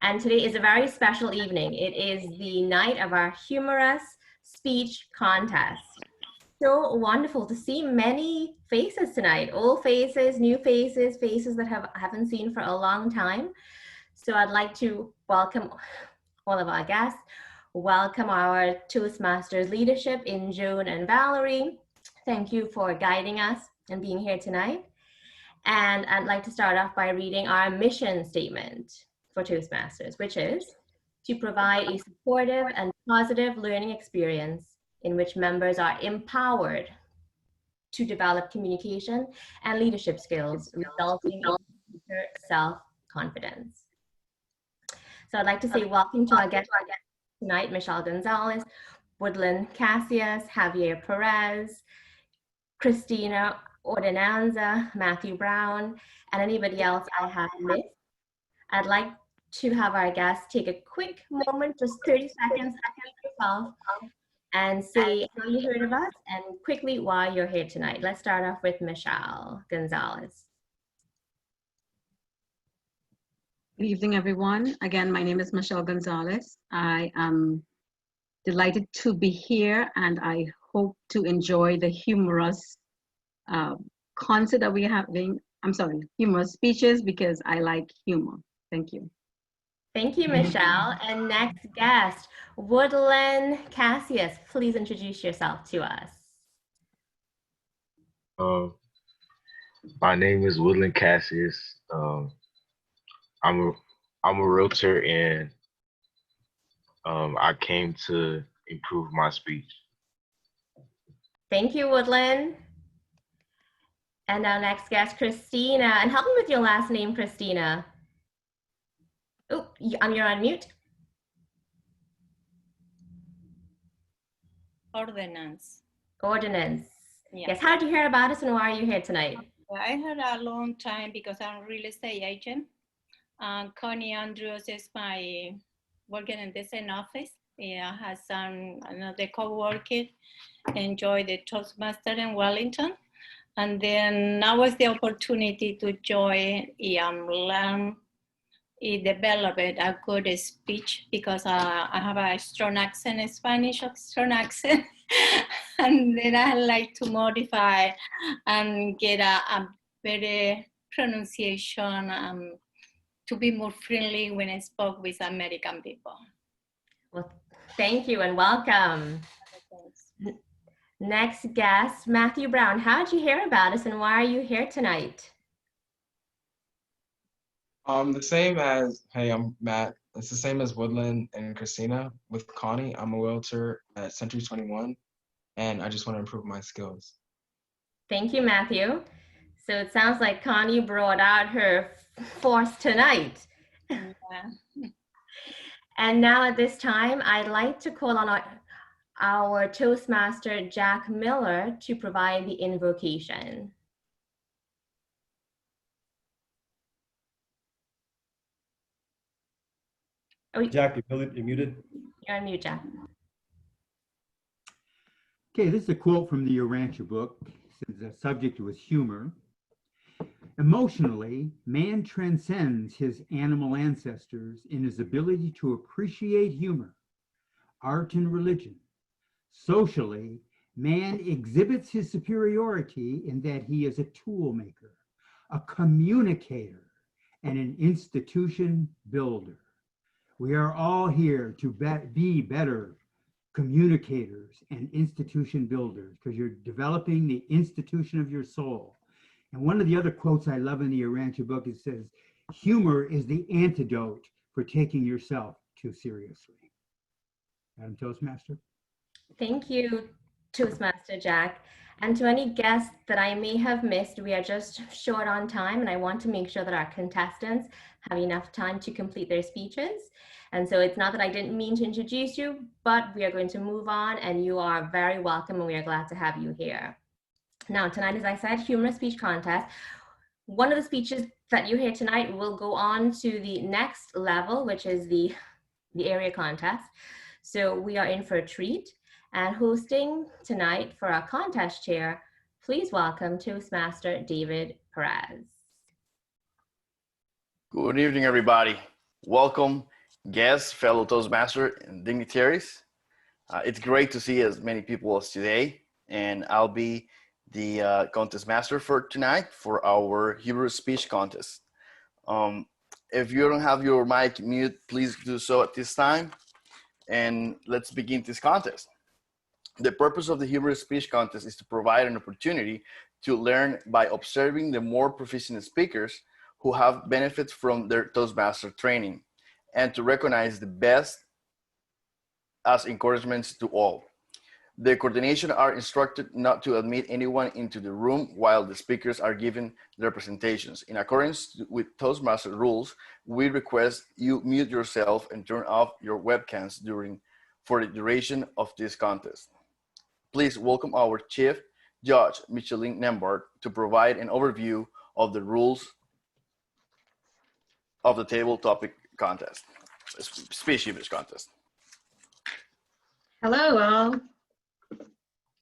And today is a very special evening. It is the night of our Humorous speech contest. So wonderful to see many faces tonight, old faces, new faces, faces that haven't seen for a long time. So I'd like to welcome all of our guests, welcome our Toastmasters leadership in Joan and Valerie. Thank you for guiding us and being here tonight. And I'd like to start off by reading our mission statement for Toastmasters, which is to provide a supportive and positive learning experience in which members are empowered to develop communication and leadership skills, resulting in self-confidence. So I'd like to say welcome to our guest tonight, Michelle Gonzalez, Woodland Cassius, Javier Perez, Christina Ordonanza, Matthew Brown, and anybody else I have missed. I'd like to have our guests take a quick moment, just 30 seconds, yourself, and say how you heard of us and quickly why you're here tonight. Let's start off with Michelle Gonzalez. Good evening, everyone. Again, my name is Michelle Gonzalez. I am delighted to be here, and I hope to enjoy the humorous concert that we're having. I'm sorry, humorous speeches, because I like humor. Thank you. Thank you, Michelle. And next guest, Woodland Cassius. Please introduce yourself to us. My name is Woodland Cassius. I'm a realtor, and I came to improve my speech. Thank you, Woodland. And our next guest, Christina. And help me with your last name, Christina. Oh, you're on mute. Ordinance. Ordinance. Yeah. Yes, how did you hear about us and why are you here tonight? I heard a long time because I'm a real estate agent. Connie Andrews is my working in the same office. Yeah, has another co-worker, enjoy the Toastmaster in Wellington. And then now was the opportunity to join, learn, develop a good speech because I have a strong accent in Spanish, strong accent. And then I like to modify and get a better pronunciation to be more friendly when I spoke with American people. Well, thank you and welcome. Thanks. Next guest, Matthew Brown. How did you hear about us and why are you here tonight? The same as, hey, I'm Matt. It's the same as Woodland and Christina. With Connie, I'm a realtor at Century 21, and I just want to improve my skills. Thank you, Matthew. So it sounds like Connie brought out her force tonight. Yeah. And now at this time, I'd like to call on our Toastmaster, Jack Miller, to provide the invocation. Oh, Jack, you're muted. You're on mute, Jack. Okay, this is a quote from the Urantia book. Since the subject was humor. Emotionally, man transcends his animal ancestors in his ability to appreciate humor, art, and religion. Socially, man exhibits his superiority in that he is a tool maker, a communicator, and an institution builder. We are all here to be better communicators and institution builders because you're developing the institution of your soul. And one of the other quotes I love in the Urantia book, it says, humor is the antidote for taking yourself too seriously. Madam Toastmaster. Thank you, Toastmaster Jack. And to any guests that I may have missed, we are just short on time and I want to make sure that our contestants have enough time to complete their speeches. And so it's not that I didn't mean to introduce you, but we are going to move on and you are very welcome and we are glad to have you here. Now, tonight, as I said, humorous speech contest. One of the speeches that you hear tonight will go on to the next level, which is the area contest. So we are in for a treat. And hosting tonight for our contest chair, please welcome Toastmaster David Perez. Good evening, everybody. Welcome guests, fellow Toastmasters, and dignitaries. It's great to see as many people as today, and I'll be the contest master for tonight for our Humorous speech contest. If you don't have your mic mute, please do so at this time, and let's begin this contest. The purpose of the Humorous speech contest is to provide an opportunity to learn by observing the more proficient speakers who have benefits from their Toastmaster training, and to recognize the best as encouragements to all. The coordination are instructed not to admit anyone into the room while the speakers are giving their presentations. In accordance with Toastmaster rules, we request you mute yourself and turn off your webcams for the duration of this contest. Please welcome our Chief Judge, Micheline Nembard, to provide an overview of the rules of the table topic contest, speech English contest. Hello, all.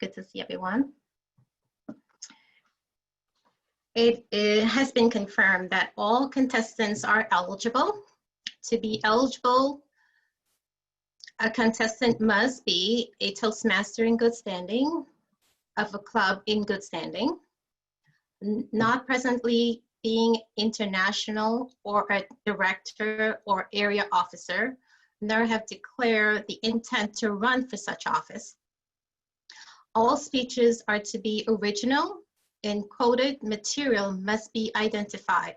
Good to see everyone. It has been confirmed that all contestants are eligible. To be eligible, a contestant must be a Toastmaster in good standing, of a club in good standing, not presently being international or a director or area officer, nor have declared the intent to run for such office. All speeches are to be original, and quoted material must be identified.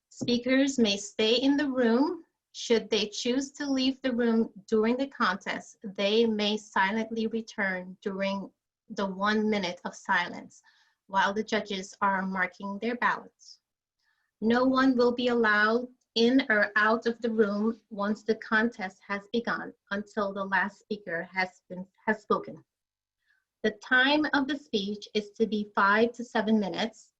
Speakers may stay in the room. Should they choose to leave the room during the contest, they may silently return during the 1 minute of silence while the judges are marking their ballots. No one will be allowed in or out of the room once the contest has begun until the last speaker has spoken. The time of the speech is to be 5 to 7 minutes.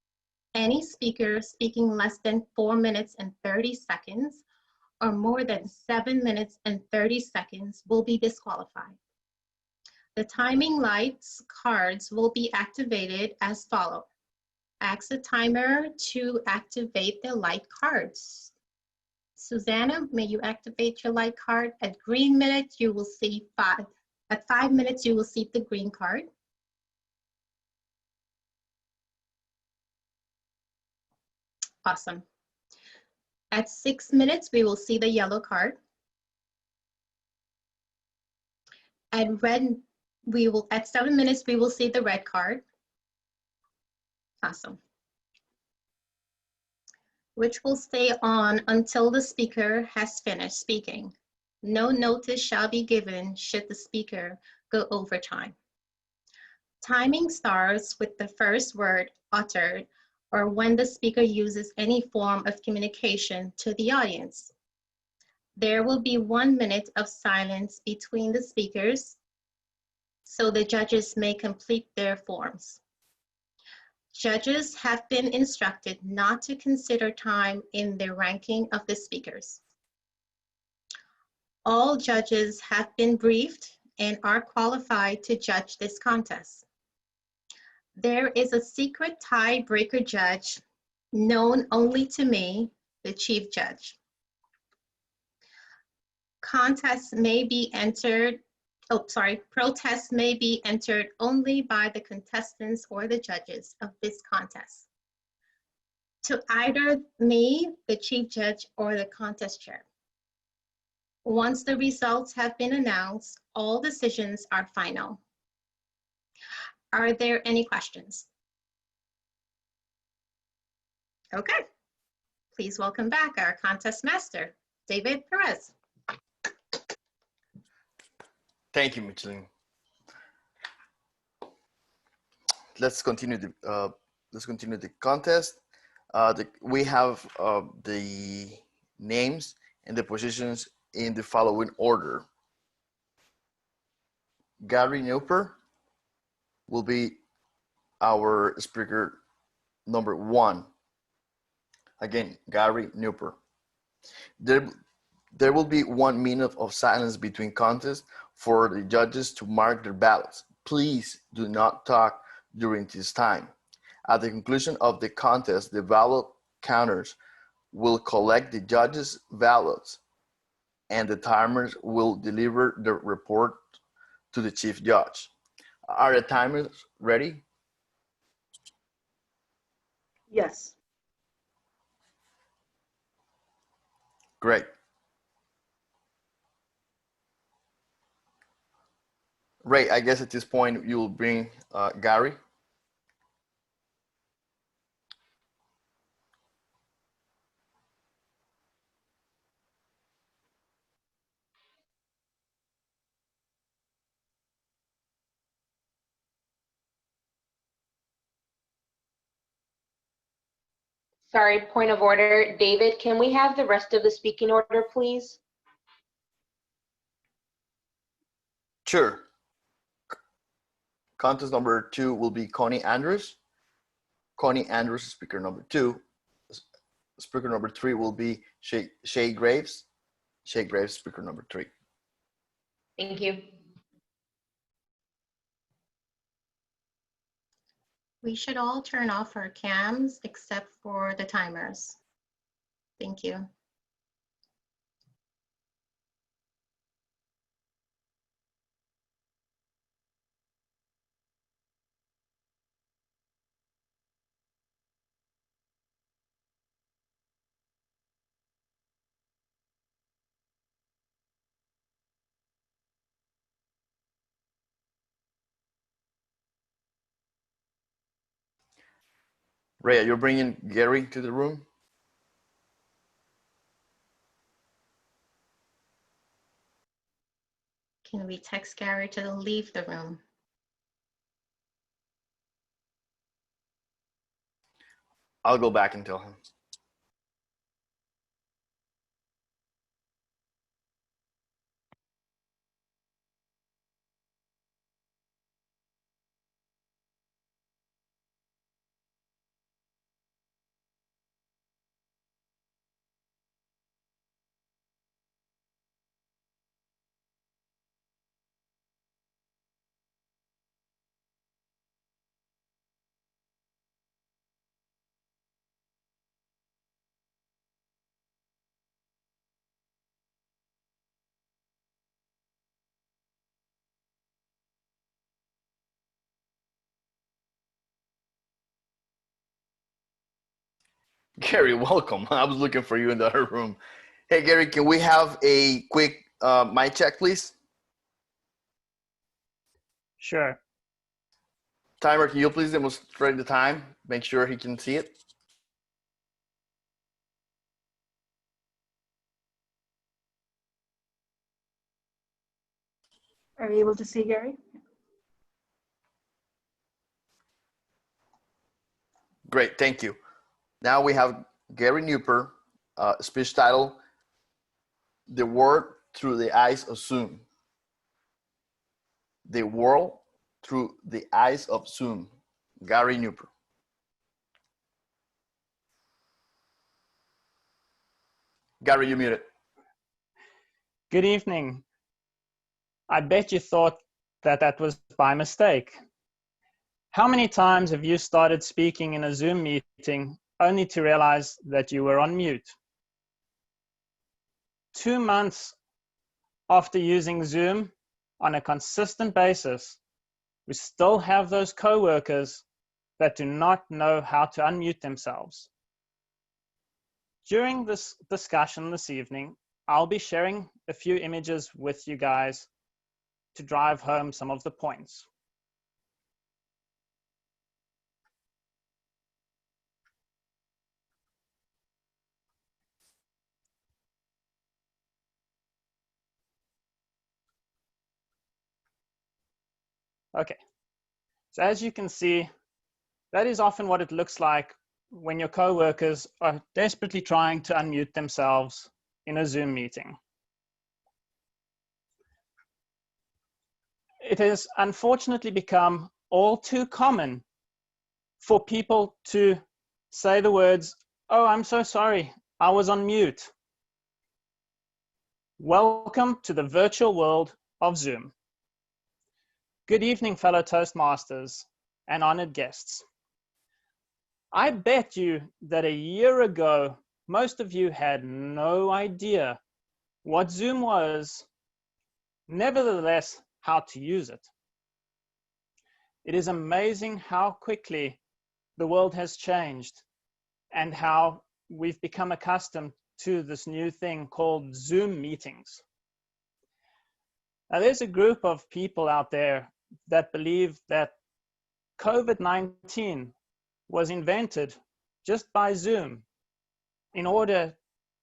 Any speaker speaking less than 4 minutes and 30 seconds or more than 7 minutes and 30 seconds will be disqualified. The timing lights cards will be activated as follows. Ask the timer to activate the light cards. Susanna, may you activate your light card? At green minute, you will see 5. At 5 minutes, you will see the green card. Awesome. At 6 minutes, we will see the yellow card. At 7 minutes, we will see the red card. Awesome. Which will stay on until the speaker has finished speaking. No notice shall be given should the speaker go over time. Timing starts with the first word uttered or when the speaker uses any form of communication to the audience. There will be 1 minute of silence between the speakers so the judges may complete their forms. Judges have been instructed not to consider time in their ranking of the speakers. All judges have been briefed and are qualified to judge this contest. There is a secret tiebreaker judge known only to me, the chief judge. Protests may be entered only by the contestants or the judges of this contest to either me, the chief judge, or the contest chair. Once the results have been announced, all decisions are final. Are there any questions? Okay, please welcome back our contest master, David Perez. Thank you, Micheline. Let's continue the contest. We have the names and the positions in the following order. Gary Newper will be our speaker number 1. Again, Gary Newper. There will be 1 minute of silence between contests for the judges to mark their ballots. Please do not talk during this time. At the conclusion of the contest, the ballot counters will collect the judges' ballots and the timers will deliver the report to the chief judge. Are the timers ready? Yes. Great. Ray, I guess at this point you will bring Gary. Sorry, point of order. David, can we have the rest of the speaking order, please? Sure. Contest number 2 will be Connie Andrews. Connie Andrews, speaker number 2. Speaker number 3 will be Shay Graves. Shay Graves, speaker number 3. Thank you. We should all turn off our cams except for the timers. Thank you. Ray, you're bringing Gary to the room? Can we text Gary to leave the room? I'll go back and tell him. Gary, welcome. I was looking for you in the other room. Hey, Gary, can we have a quick mic check, please? Sure. Timer, can you please demonstrate the time? Make sure he can see it. Are you able to see Gary? Great, thank you. Now we have Gary Newper, speech title, The World Through the Eyes of Zoom. The World Through the Eyes of Zoom. Gary Newper. Gary, you muted. Good evening. I bet you thought that that was by mistake. How many times have you started speaking in a Zoom meeting only to realize that you were on mute? 2 months after using Zoom on a consistent basis, we still have those coworkers that do not know how to unmute themselves. During this discussion this evening, I'll be sharing a few images with you guys to drive home some of the points. Okay, so as you can see, that is often what it looks like when your coworkers are desperately trying to unmute themselves in a Zoom meeting. It has unfortunately become all too common for people to say the words, "Oh, I'm so sorry, I was on mute." Welcome to the virtual world of Zoom. Good evening, fellow Toastmasters and honored guests. I bet you that a year ago, most of you had no idea what Zoom was, nevertheless, how to use it. It is amazing how quickly the world has changed and how we've become accustomed to this new thing called Zoom meetings. Now, there's a group of people out there that believe that COVID-19 was invented just by Zoom in order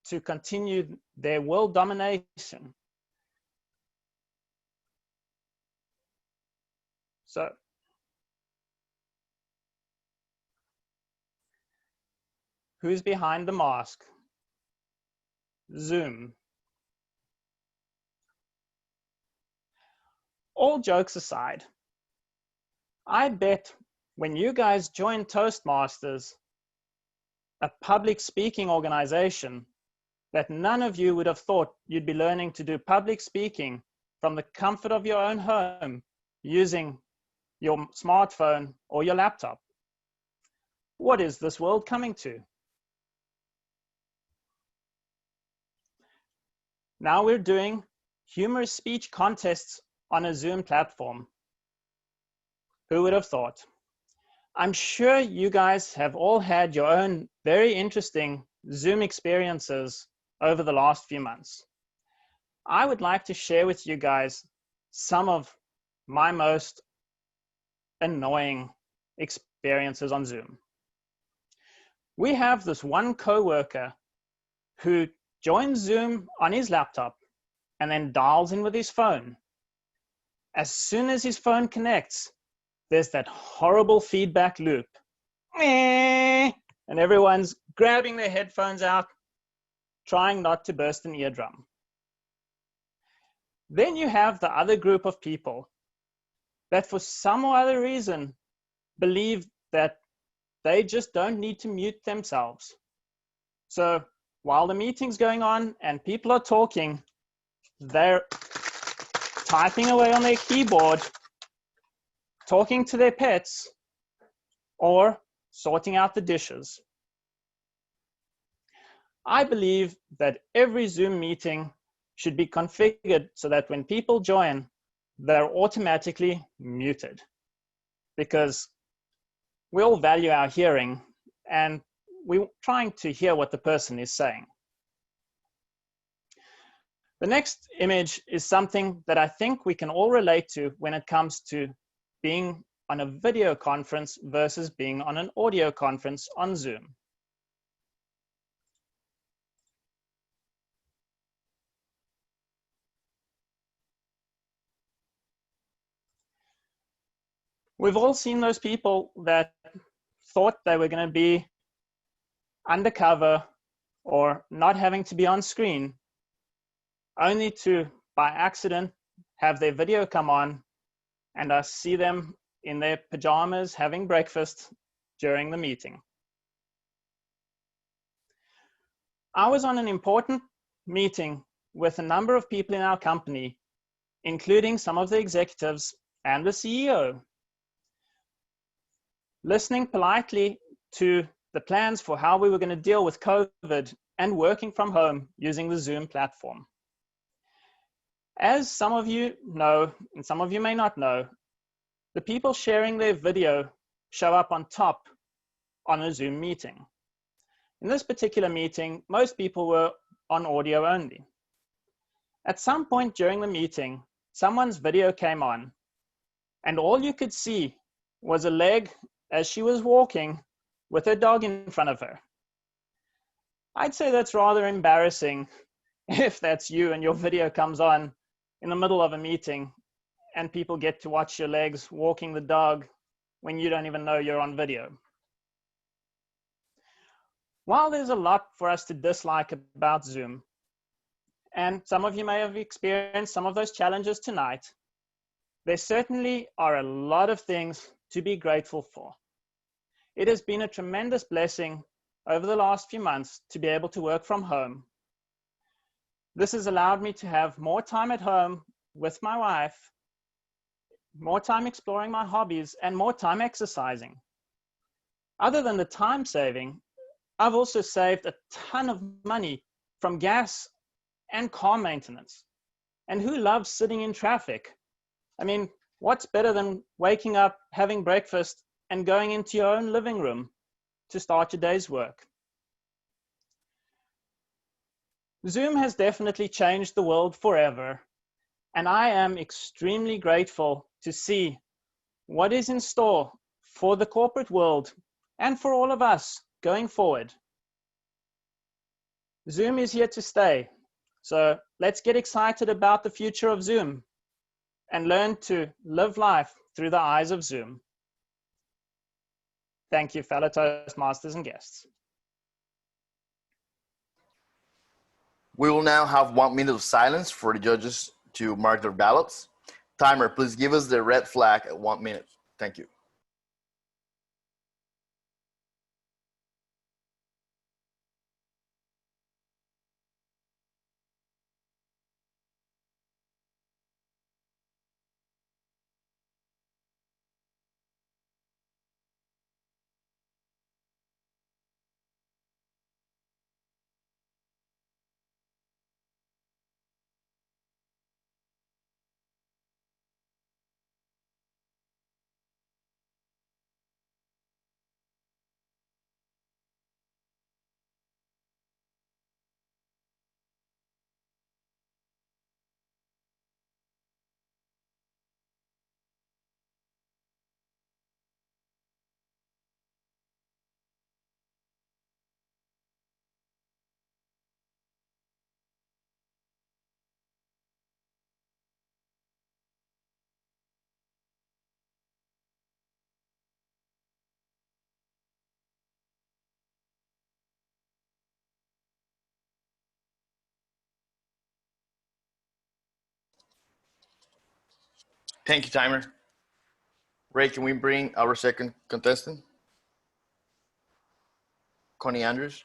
to continue their world domination. So, who's behind the mask? Zoom. All jokes aside, I bet when you guys joined Toastmasters, a public speaking organization, that none of you would have thought you'd be learning to do public speaking from the comfort of your own home using your smartphone or your laptop. What is this world coming to? Now we're doing humorous speech contests on a Zoom platform. Who would have thought? I'm sure you guys have all had your own very interesting Zoom experiences over the last few months. I would like to share with you guys some of my most annoying experiences on Zoom. We have this one coworker who joins Zoom on his laptop and then dials in with his phone. As soon as his phone connects, there's that horrible feedback loop. And everyone's grabbing their headphones out, trying not to burst an eardrum. Then you have the other group of people that for some or other reason believe that they just don't need to mute themselves. So while the meeting's going on and people are talking, they're typing away on their keyboard, talking to their pets, or sorting out the dishes. I believe that every Zoom meeting should be configured so that when people join, they're automatically muted, because we all value our hearing and we're trying to hear what the person is saying. The next image is something that I think we can all relate to when it comes to being on a video conference versus being on an audio conference on Zoom. We've all seen those people that thought they were going to be undercover or not having to be on screen, only to, by accident, have their video come on and I see them in their pajamas having breakfast during the meeting. I was on an important meeting with a number of people in our company, including some of the executives and the CEO, listening politely to the plans for how we were going to deal with COVID and working from home using the Zoom platform. As some of you know, and some of you may not know, the people sharing their video show up on top on a Zoom meeting. In this particular meeting, most people were on audio only. At some point during the meeting, someone's video came on, and all you could see was a leg as she was walking with her dog in front of her. I'd say that's rather embarrassing if that's you and your video comes on in the middle of a meeting and people get to watch your legs walking the dog when you don't even know you're on video. While there's a lot for us to dislike about Zoom, and some of you may have experienced some of those challenges tonight, there certainly are a lot of things to be grateful for. It has been a tremendous blessing over the last few months to be able to work from home. This has allowed me to have more time at home with my wife, more time exploring my hobbies, and more time exercising. Other than the time saving, I've also saved a ton of money from gas and car maintenance. And who loves sitting in traffic? I mean, what's better than waking up, having breakfast, and going into your own living room to start your day's work? Zoom has definitely changed the world forever, and I am extremely grateful to see what is in store for the corporate world and for all of us going forward. Zoom is here to stay, so let's get excited about the future of Zoom and learn to live life through the eyes of Zoom. Thank you, fellow Toastmasters and guests. We will now have 1 minute of silence for the judges to mark their ballots. Timer, please give us the red flag at 1 minute. Thank you. Thank you, Timer. Ray, can we bring our second contestant? Connie Andrews.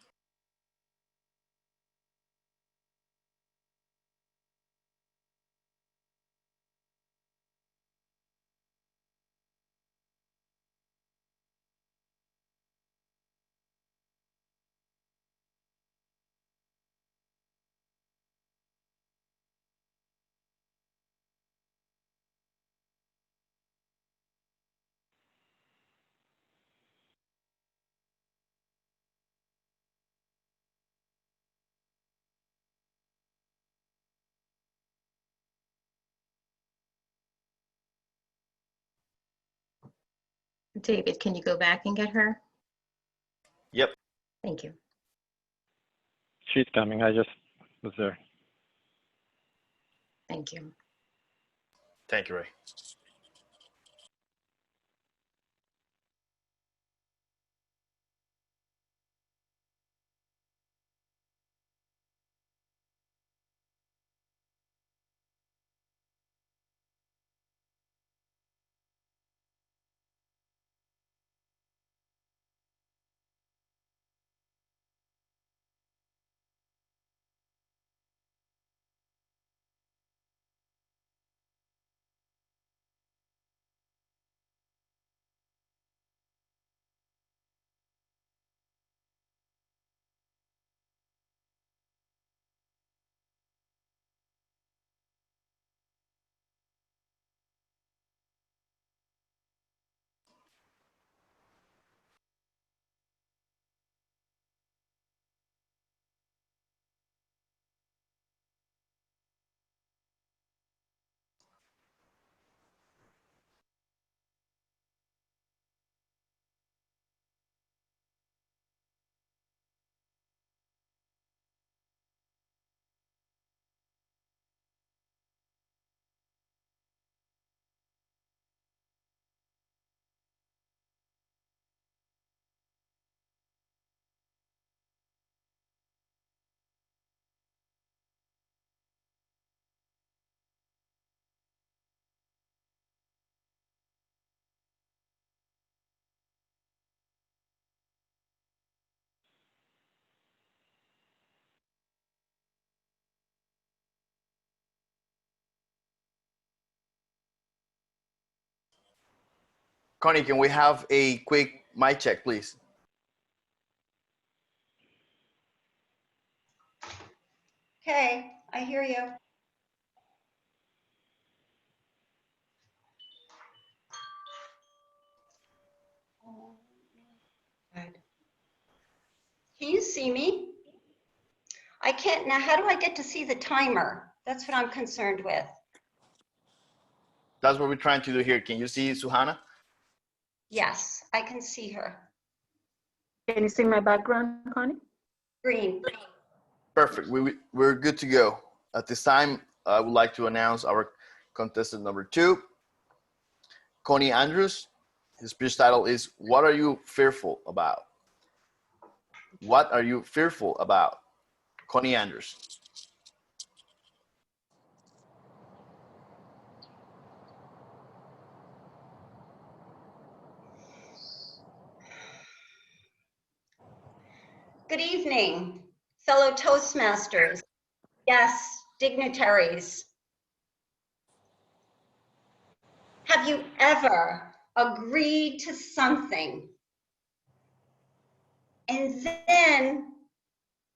David, can you go back and get her? Yep. Thank you. She's coming. I just was there. Thank you. Thank you, Ray. Connie, can we have a quick mic check, please? Okay, I hear you. Good. Can you see me? I can't, now how do I get to see the timer? That's what I'm concerned with. That's what we're trying to do here. Can you see Suhana? Yes, I can see her. Can you see my background, Connie? Green. Perfect. We're good to go. At this time, I would like to announce our contestant number 2, Connie Andrews. His speech title is, "What are you fearful about?" What are you fearful about? Connie Andrews. Good evening, fellow Toastmasters. Yes, dignitaries. Have you ever agreed to something and then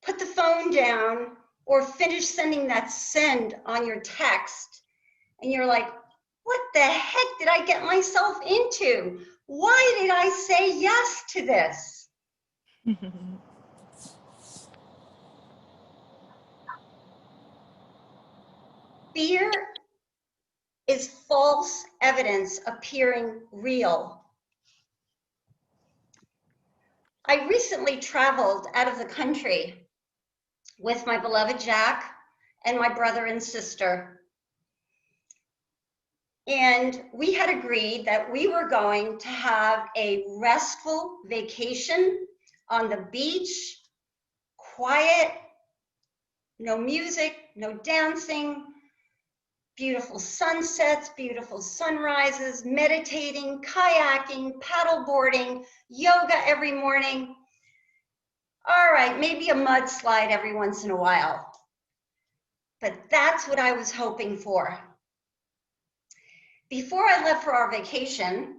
put the phone down or finish sending that send on your text and you're like, what the heck did I get myself into? Why did I say yes to this? Fear is false evidence appearing real. I recently traveled out of the country with my beloved Jack and my brother and sister. And we had agreed that we were going to have a restful vacation on the beach, quiet, no music, no dancing, beautiful sunsets, beautiful sunrises, meditating, kayaking, paddleboarding, yoga every morning. All right, maybe a mudslide every once in a while. But that's what I was hoping for. Before I left for our vacation,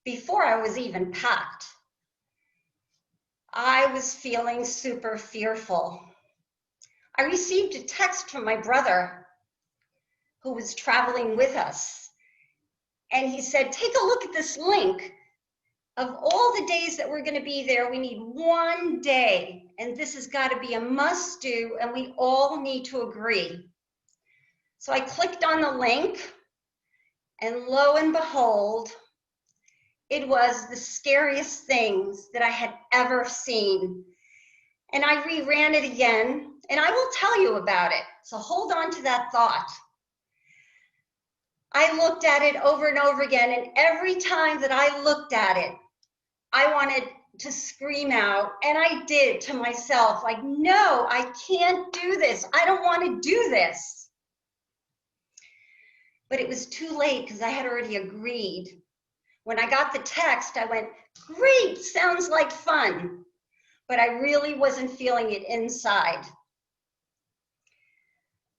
before I was even packed, I was feeling super fearful. I received a text from my brother who was traveling with us. And he said, take a look at this link. Of all the days that we're going to be there, we need one day. And this has got to be a must do. And we all need to agree. So I clicked on the link. And lo and behold, it was the scariest things that I had ever seen. And I reran it again. And I will tell you about it. So hold on to that thought. I looked at it over and over again, and every time that I looked at it, I wanted to scream out, and I did to myself, like, no, I can't do this. I don't want to do this. But it was too late because I had already agreed. When I got the text, I went, great, sounds like fun. But I really wasn't feeling it inside.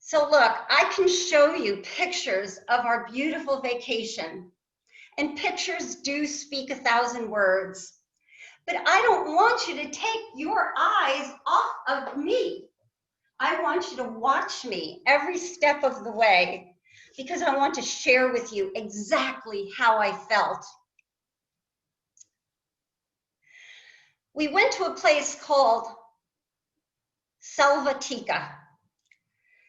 So look, I can show you pictures of our beautiful vacation, and pictures do speak 1,000 words, but I don't want you to take your eyes off of me. I want you to watch me every step of the way because I want to share with you exactly how I felt. We went to a place called Selvatica.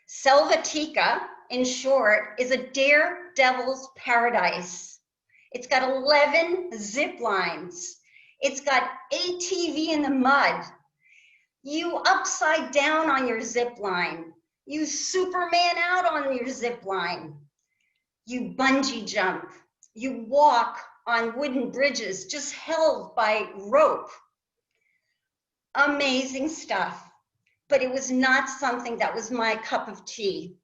Selvatica, in short, is a daredevil's paradise. It's got 11 zip lines. It's got ATV in the mud. You upside down on your zip line. You Superman out on your zip line. You bungee jump. You walk on wooden bridges just held by rope. Amazing stuff. But it was not something that was my cup of tea.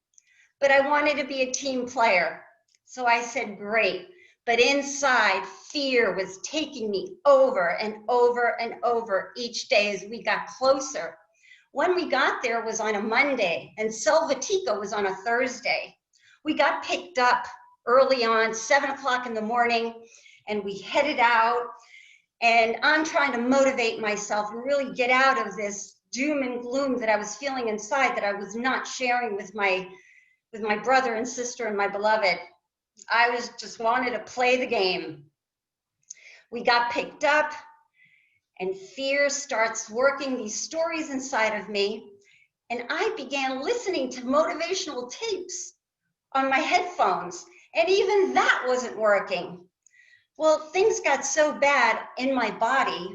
But I wanted to be a team player. So I said, great. But inside, fear was taking me over and over and over each day as we got closer. When we got there was on a Monday, and Selvatica was on a Thursday. We got picked up early on, 7 o'clock in the morning, and we headed out. And I'm trying to motivate myself and really get out of this doom and gloom that I was feeling inside that I was not sharing with my brother and sister and my beloved. I was just wanted to play the game. We got picked up and fear starts working these stories inside of me. And I began listening to motivational tapes on my headphones. And even that wasn't working. Well, things got so bad in my body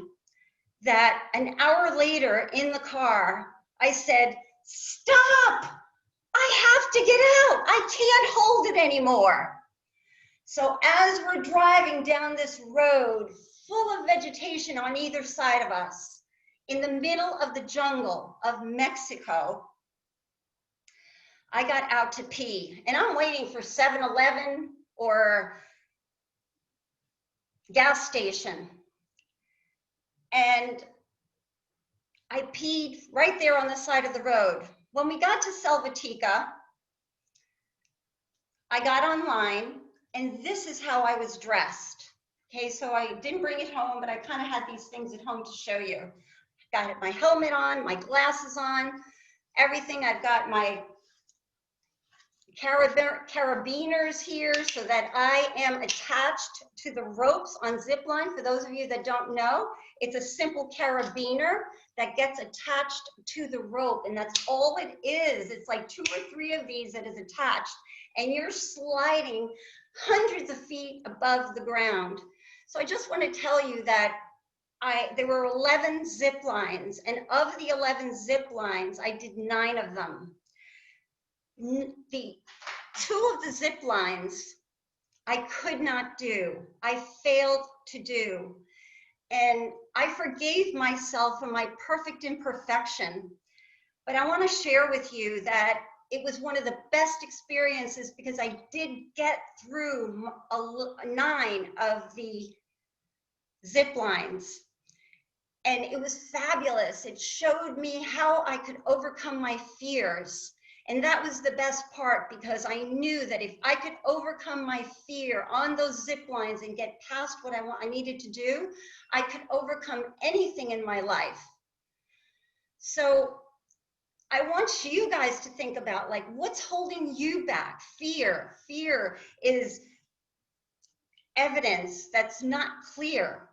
that an hour later in the car, I said, stop, I have to get out. I can't hold it anymore. So as we're driving down this road full of vegetation on either side of us, in the middle of the jungle of Mexico, I got out to pee. And I'm waiting for 7-Eleven or gas station. And I peed right there on the side of the road. When we got to Salvatica, I got online, and this is how I was dressed. Okay, so I didn't bring it home, but I kind of had these things at home to show you. Got my helmet on, my glasses on, everything. I've got my carabiners here so that I am attached to the ropes on zip line. For those of you that don't know, it's a simple carabiner that gets attached to the rope, and that's all it is. It's like 2 or 3 of these that is attached, and you're sliding hundreds of feet above the ground. So I just want to tell you that there were 11 zip lines, and of the 11 zip lines, I did 9 of them. The 2 of the zip lines I could not do. I failed to do. And I forgave myself for my perfect imperfection. But I want to share with you that it was one of the best experiences because I did get through 9 of the zip lines. And it was fabulous. It showed me how I could overcome my fears. And that was the best part because I knew that if I could overcome my fear on those zip lines and get past what I needed to do, I could overcome anything in my life. So I want you guys to think about, like, what's holding you back? Fear. Fear is evidence that's not clear.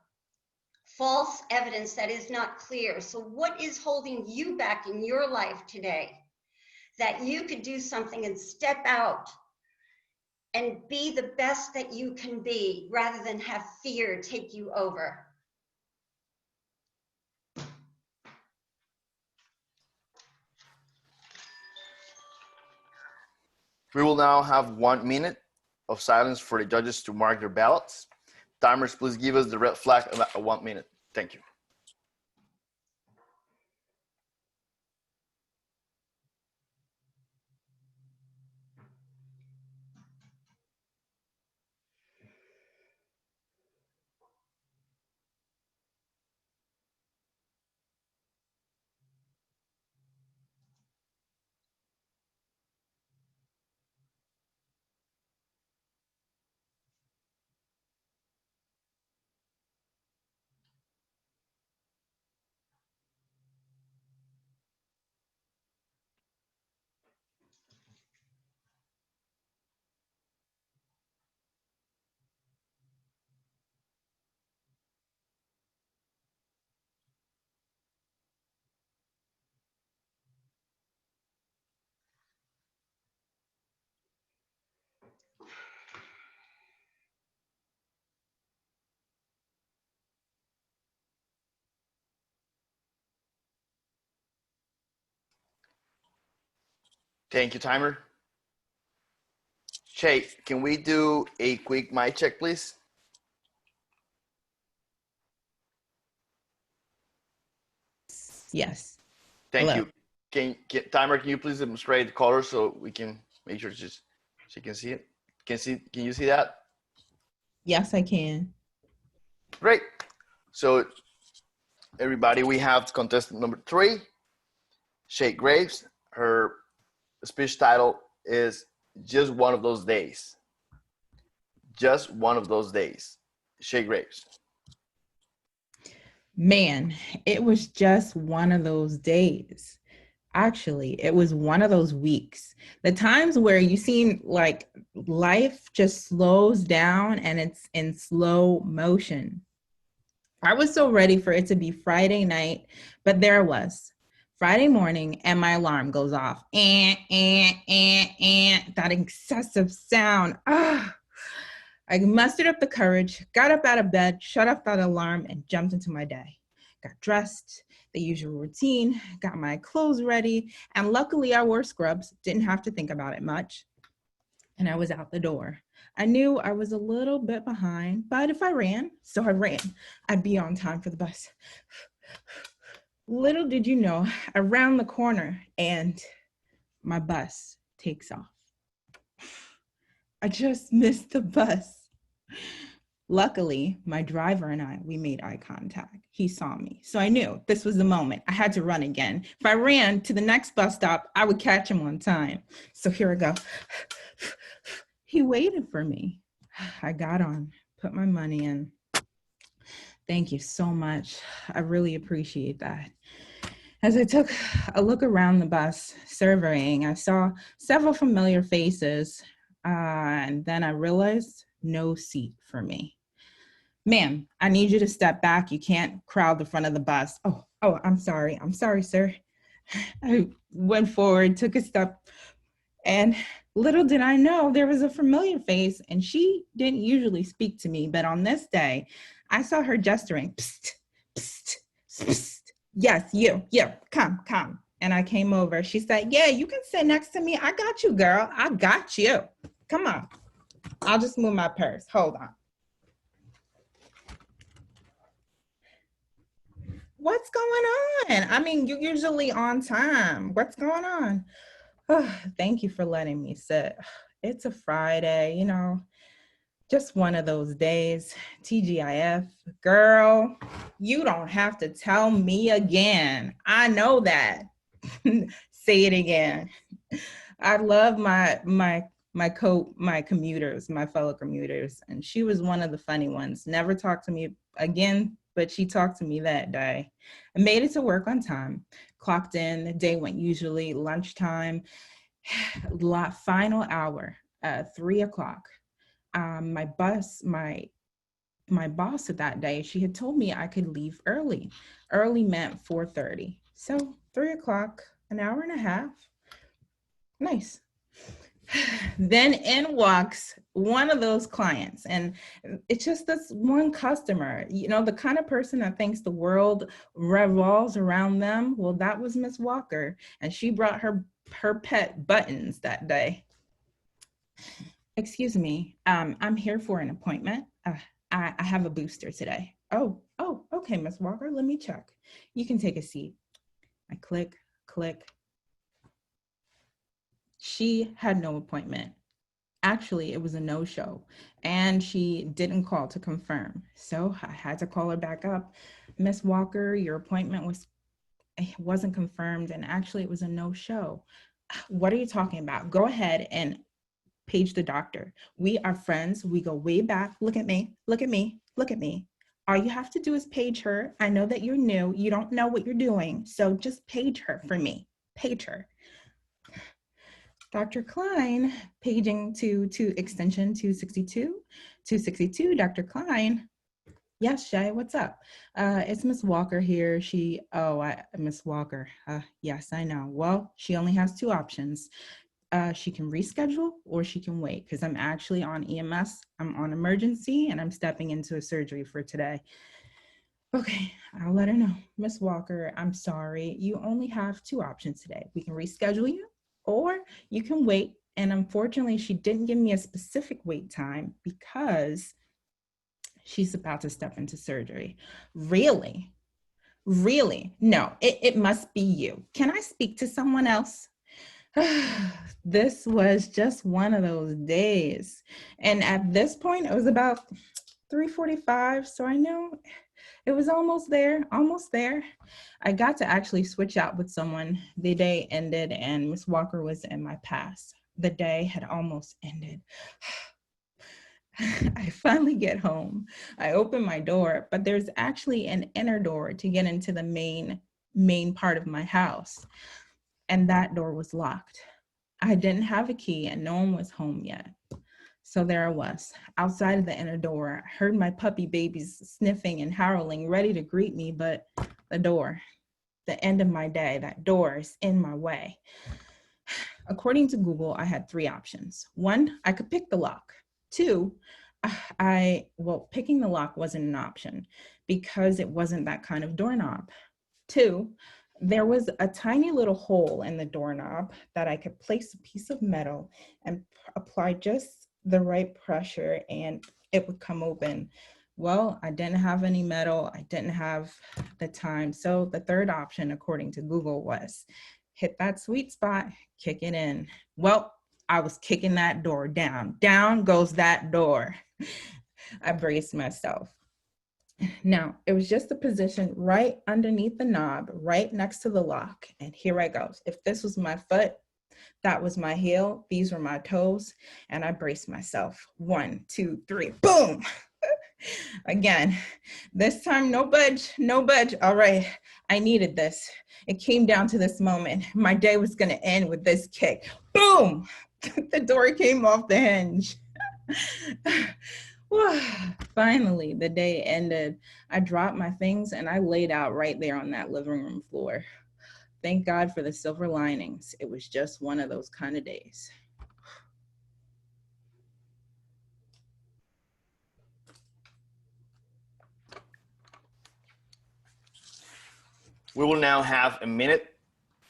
False evidence that is not clear. So what is holding you back in your life today that you could do something and step out and be the best that you can be rather than have fear take you over? We will now have 1 minute of silence for the judges to mark their ballots. Timers, please give us the red flag about 1 minute. Thank you. Thank you, timer. Shay, can we do a quick mic check, please? Yes. Thank Hello. you. Timer, can you please demonstrate the color so we can make sure she can see it? Can you see that? Yes, I can. Great. So everybody, we have contestant number 3, Shay Graves. Her speech title is Just One of Those Days. Just one of those days. Shay Graves. Man, it was just one of those days. Actually, it was one of those weeks. The times where you seem like life just slows down and it's in slow motion. I was so ready for it to be Friday night, but there it was. Friday morning and my alarm goes off. That excessive sound. I mustered up the courage, got up out of bed, shut off that alarm, and jumped into my day. Got dressed, the usual routine, got my clothes ready, and luckily I wore scrubs, didn't have to think about it much, and I was out the door. I knew I was a little bit behind, but if I ran, so I ran, I'd be on time for the bus. Little did you know, I round the corner and my bus takes off. I just missed the bus. Luckily, my driver and we made eye contact. He saw me. So I knew this was the moment. I had to run again. If I ran to the next bus stop, I would catch him on time. So here I go. He waited for me. I got on, put my money in. Thank you so much. I really appreciate that. As I took a look around the bus, surveying, I saw several familiar faces, and then I realized no seat for me. Ma'am, I need you to step back. You can't crowd the front of the bus. Oh, I'm sorry. I'm sorry, sir. I went forward, took a step, and little did I know there was a familiar face, and she didn't usually speak to me, but on this day, I saw her gesturing. Psst, psst, psst. Yes, you, come. And I came over. She said, yeah, you can sit next to me. I got you, girl. I got you. Come on. I'll just move my purse. Hold on. What's going on? I mean, you're usually on time. What's going on? Oh, thank you for letting me sit. It's a Friday, just one of those days. TGIF, girl, you don't have to tell me again. I know that. Say it again. I love my commuters, my fellow commuters, and she was one of the funny ones. Never talked to me again, but she talked to me that day. I made it to work on time, clocked in, the day went usually lunchtime, final hour, 3:00. My boss at that day, she had told me I could leave early. Early meant 4:30. So 3:00, an hour and a half. Nice. Then in walks one of those clients, and it's just this one customer, the kind of person that thinks the world revolves around them. Well, that was Miss Walker, and she brought her pet Buttons that day. Excuse me, I'm here for an appointment. I have a booster today. Oh, okay, Miss Walker, let me check. You can take a seat. I click. She had no appointment. Actually, it was a no-show, and she didn't call to confirm. So I had to call her back up. Miss Walker, your appointment wasn't confirmed, and actually it was a no-show. What are you talking about? Go ahead and page the doctor. We are friends. We go way back. Look at me. All you have to do is page her. I know that you're new. You don't know what you're doing. So just page her for me. Page her. Dr. Klein, paging to extension 262. 262, Dr. Klein. Yes, Shay, what's up? It's Miss Walker here. Miss Walker. Yes, I know. Well, she only has two options. She can reschedule or she can wait, because I'm actually on EMS. I'm on emergency and I'm stepping into a surgery for today. Okay, I'll let her know. Miss Walker, I'm sorry. You only have two options today. We can reschedule you or you can wait. And unfortunately, she didn't give me a specific wait time because she's about to step into surgery. Really? No, it must be you. Can I speak to someone else? This was just one of those days. And at this point, it was about 3:45. So I knew it was almost there. I got to actually switch out with someone. The day ended and Miss Walker was in my pass. The day had almost ended. I finally get home. I open my door, but there's actually an inner door to get into the main part of my house. And that door was locked. I didn't have a key and no one was home yet. So there I was, outside of the inner door. I heard my puppy babies sniffing and howling, ready to greet me, but the door, the end of my day, that door is in my way. According to Google, I had 3 options. 1, I could pick the lock. 2, picking the lock wasn't an option because it wasn't that kind of doorknob. 2, there was a tiny little hole in the doorknob that I could place a piece of metal and apply just the right pressure and it would come open. Well, I didn't have any metal. I didn't have the time. So the third option, according to Google, was hit that sweet spot, kick it in. Well, I was kicking that door down. Down goes that door. I braced myself. Now, it was just a position right underneath the knob, right next to the lock. And here I go. If this was my foot, that was my heel, these were my toes, and I braced myself. 1, 2, 3, boom! Again, this time, no budge, no budge. All right, I needed this. It came down to this moment. My day was gonna end with this kick. Boom! The door came off the hinge. Finally, the day ended. I dropped my things and I laid out right there on that living room floor. Thank God for the silver linings. It was just one of those kind of days. We will now have a minute.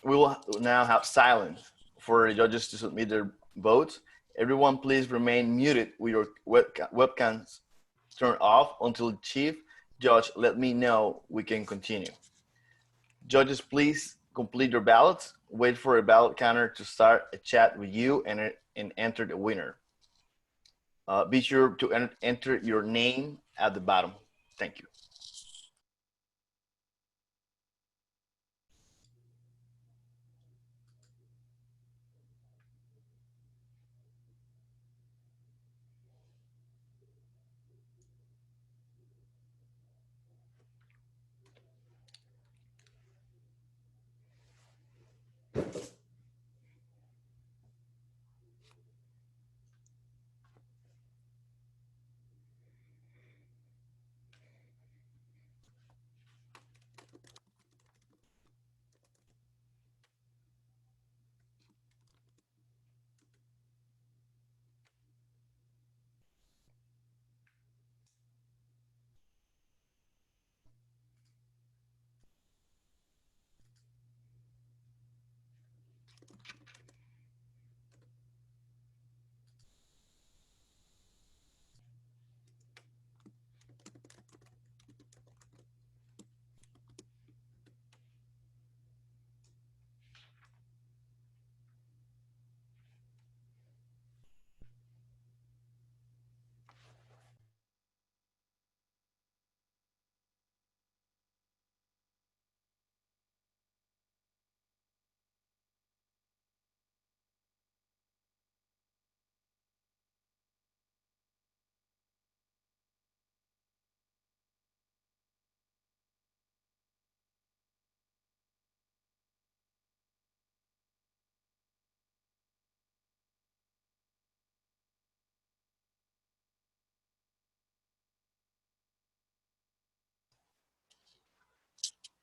We will now have silence for the judges to submit their votes. Everyone, please remain muted with your webcams turned off until Chief Judge let me know we can continue. Judges, please complete your ballots. Wait for a ballot counter to start a chat with you and enter the winner. Be sure to enter your name at the bottom. Thank you.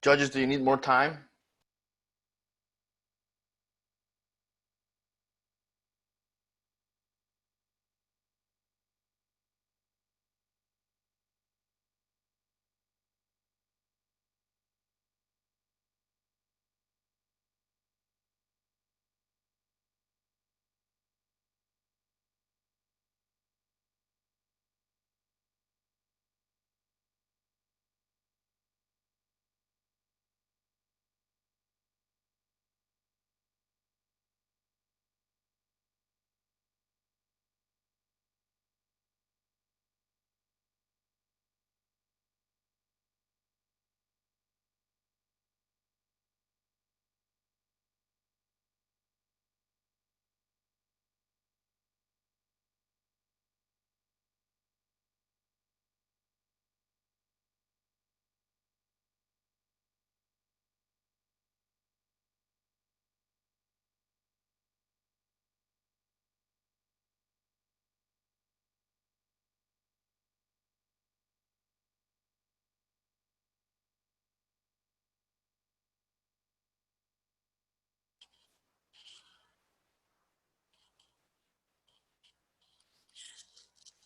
Judges, do you need more time?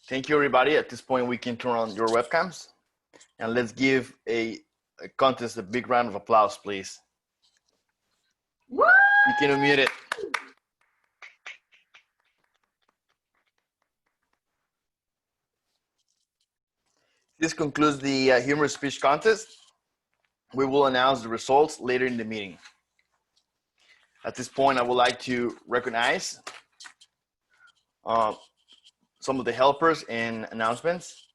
Thank you, everybody. At this point, we can turn on your webcams. And let's give a contest a big round of applause, please. Woo! You can unmute it. This concludes the humorous speech contest. We will announce the results later in the meeting. At this point, I would like to recognize some of the helpers and announcements.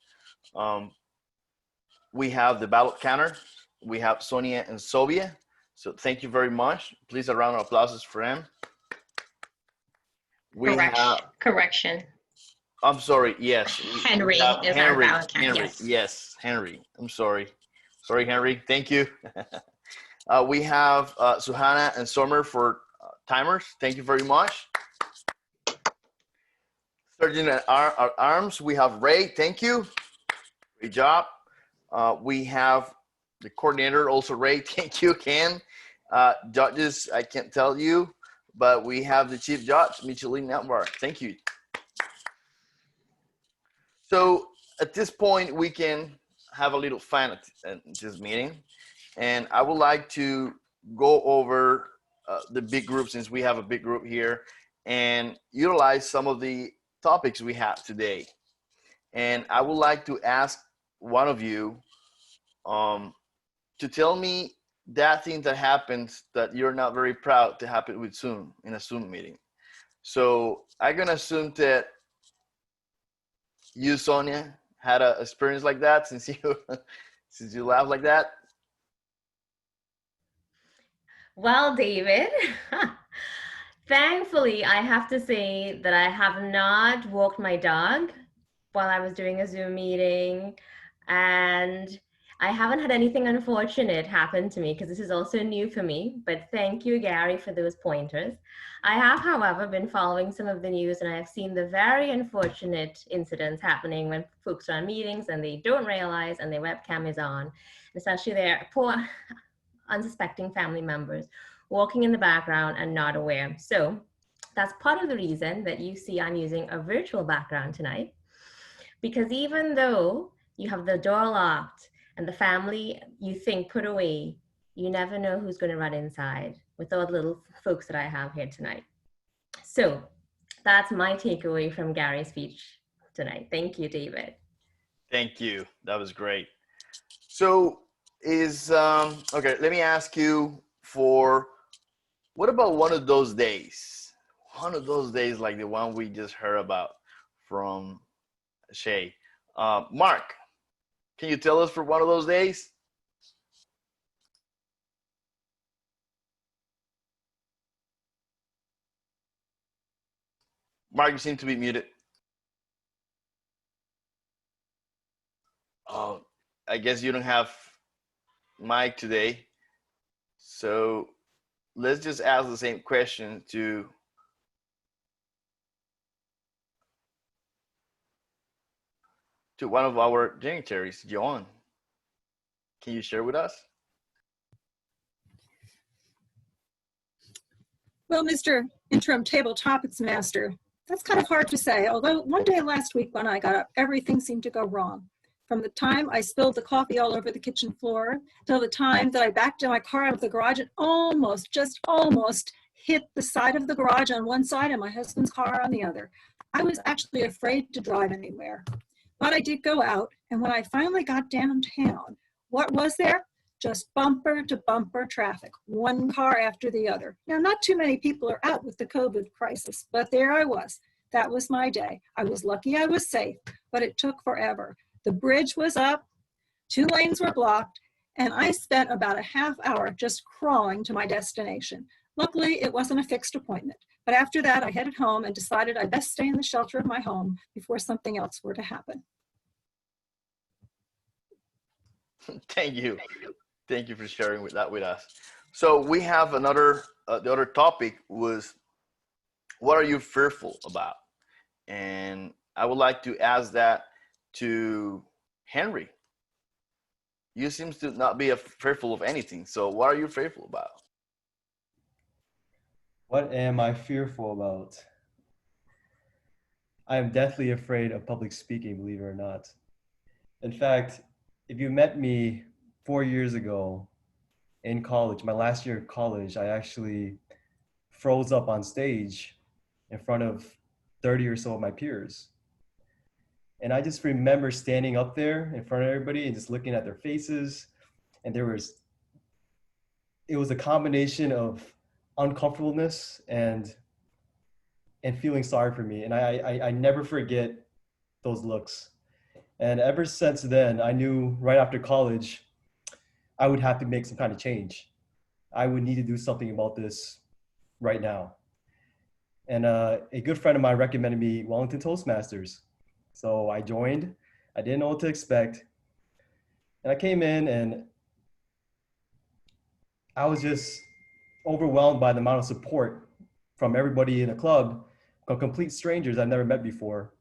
We have the ballot counter. We have Sonia and Sylvia. So thank you very much. Please, a round of applause for them. Correction. I'm sorry. Yes. Henry is our ballot counter. Henry. Yes, Henry. I'm sorry. Sorry, Henry. Thank you. We have Suhana and Sommer for timers. Thank you very much. Sergeant at Arms, we have Ray. Thank you. Great job. We have the coordinator, also Ray. Thank you, Ken. Judges, I can't tell you, but we have the chief judge, Micheline Network. Thank you. So at this point, we can have a little fun at this meeting. And I would like to go over the big group, since we have a big group here, and utilize some of the topics we have today. And I would like to ask one of you to tell me that thing that happens that you're not very proud to happen with Zoom, in a Zoom meeting. So I'm gonna assume that you, Sonia, had an experience like that, since you laugh like that. Well, David, thankfully, I have to say that I have not walked my dog while I was doing a Zoom meeting, and I haven't had anything unfortunate happen to me, because this is also new for me, but thank you, Gary, for those pointers. I have, however, been following some of the news, and I have seen the very unfortunate incidents happening when folks are on meetings and they don't realize and their webcam is on, especially their poor unsuspecting family members walking in the background and not aware. So that's part of the reason that you see I'm using a virtual background tonight, because even though you have the door locked and the family you think put away, you never know who's going to run inside with all the little folks that I have here tonight. So that's my takeaway from Gary's speech tonight. Thank you, David. Thank you. That was great. So okay, let me ask you, for what about one of those days? One of those days like the one we just heard about from Shay. Mark, can you tell us for one of those days? Mark, you seem to be muted. Oh, I guess you don't have mic today. So let's just ask the same question to one of our dignitaries, John. Can you share with us? Well, Mr. Interim Table Topics Master, that's kind of hard to say. Although one day last week when I got up, everything seemed to go wrong. From the time I spilled the coffee all over the kitchen floor till the time that I backed my car out of the garage and just almost hit the side of the garage on one side and my husband's car on the other. I was actually afraid to drive anywhere. But I did go out, and when I finally got downtown, what was there? Just bumper to bumper traffic, one car after the other. Now, not too many people are out with the COVID crisis, but there I was. That was my day. I was lucky I was safe, but it took forever. The bridge was up, 2 lanes were blocked, and I spent about a half hour just crawling to my destination. Luckily, it wasn't a fixed appointment, but after that, I headed home and decided I'd best stay in the shelter of my home before something else were to happen. Thank you. Thank you for sharing that with us. So we have another, the other topic was, what are you fearful about? And I would like to ask that to Henry. You seem to not be fearful of anything. So what are you fearful about? What am I fearful about? I am deathly afraid of public speaking, believe it or not. In fact, if you met me 4 years ago in college, my last year of college, I actually froze up on stage in front of 30 or so of my peers. And I just remember standing up there in front of everybody and just looking at their faces. And it was a combination of uncomfortableness and feeling sorry for me. And I never forget those looks. And ever since then, I knew right after college, I would have to make some kind of change. I would need to do something about this right now. And a good friend of mine recommended me Wellington Toastmasters. So I joined. I didn't know what to expect. And I came in and I was just overwhelmed by the amount of support from everybody in the club, from complete strangers I've never met before.